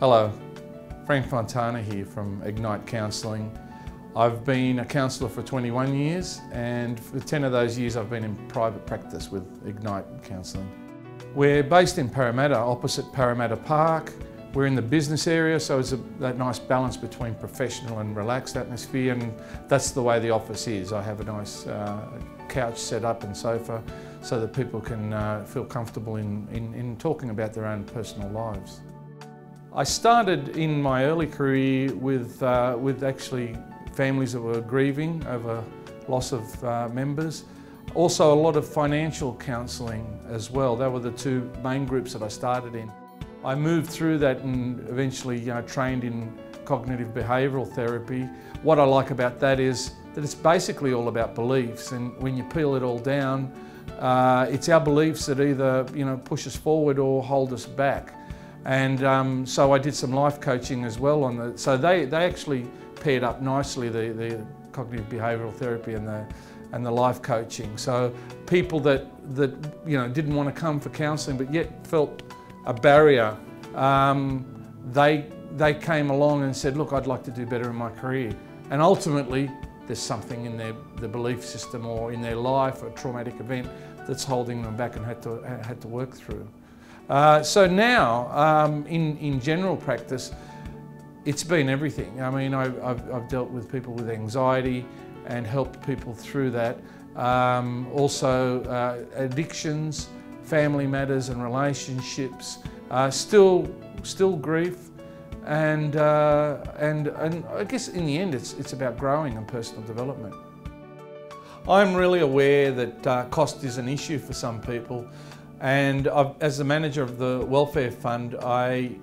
Hello, Frank Fontana here from Ignite Counselling. I've been a counsellor for 21 years and for 10 of those years I've been in private practice with Ignite Counselling. We're based in Parramatta, opposite Parramatta Park. We're in the business area, so it's that nice balance between professional and relaxed atmosphere, and that's the way the office is. I have a nice couch set up and sofa so that people can feel comfortable in talking about their own personal lives. I started in my early career with actually families that were grieving over loss of members. Also a lot of financial counselling as well. They were the two main groups that I started in. I moved through that and eventually trained in cognitive behavioural therapy. What I like about that is that it's basically all about beliefs, and when you peel it all down, it's our beliefs that either push us forward or hold us back. And so I did some life coaching as well on the, so they actually paired up nicely, the cognitive behavioural therapy and the life coaching. So people that didn't want to come for counselling but yet felt a barrier, they came along and said, look, I'd like to do better in my career. And ultimately there's something in their belief system or in their life, a traumatic event that's holding them back and had to work through. So now, in general practice, it's been everything. I mean, I've dealt with people with anxiety and helped people through that. Also addictions, family matters and relationships, still grief, and I guess in the end it's about growing and personal development. I'm really aware that cost is an issue for some people. And as the manager of the welfare fund, I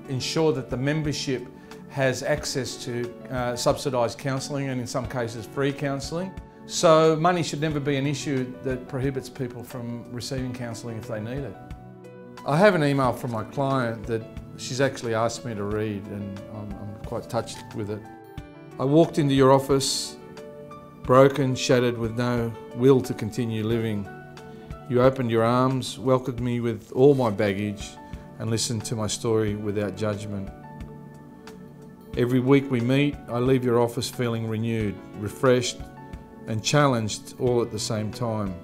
ensure that the membership has access to subsidised counselling and in some cases free counselling. So money should never be an issue that prohibits people from receiving counselling if they need it. I have an email from my client that she's actually asked me to read, and I'm quite touched with it. I walked into your office, broken, shattered, with no will to continue living. You opened your arms, welcomed me with all my baggage, and listened to my story without judgment. Every week we meet, I leave your office feeling renewed, refreshed, and challenged all at the same time.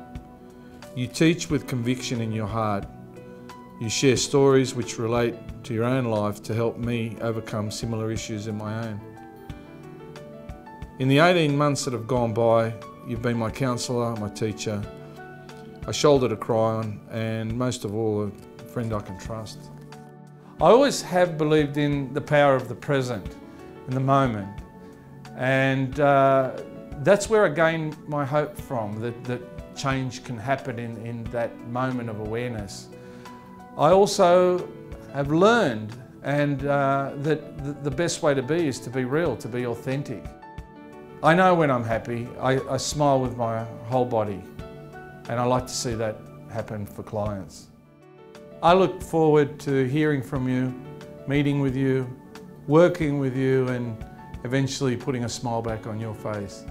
You teach with conviction in your heart. You share stories which relate to your own life to help me overcome similar issues in my own. In the 18 months that have gone by, you've been my counsellor, my teacher, a shoulder to cry on, and most of all, a friend I can trust. I always have believed in the power of the present, in the moment, and that's where I gain my hope from, that change can happen in that moment of awareness. I also have learned that the best way to be is to be real, to be authentic. I know when I'm happy, I smile with my whole body. And I like to see that happen for clients. I look forward to hearing from you, meeting with you, working with you, and eventually putting a smile back on your face.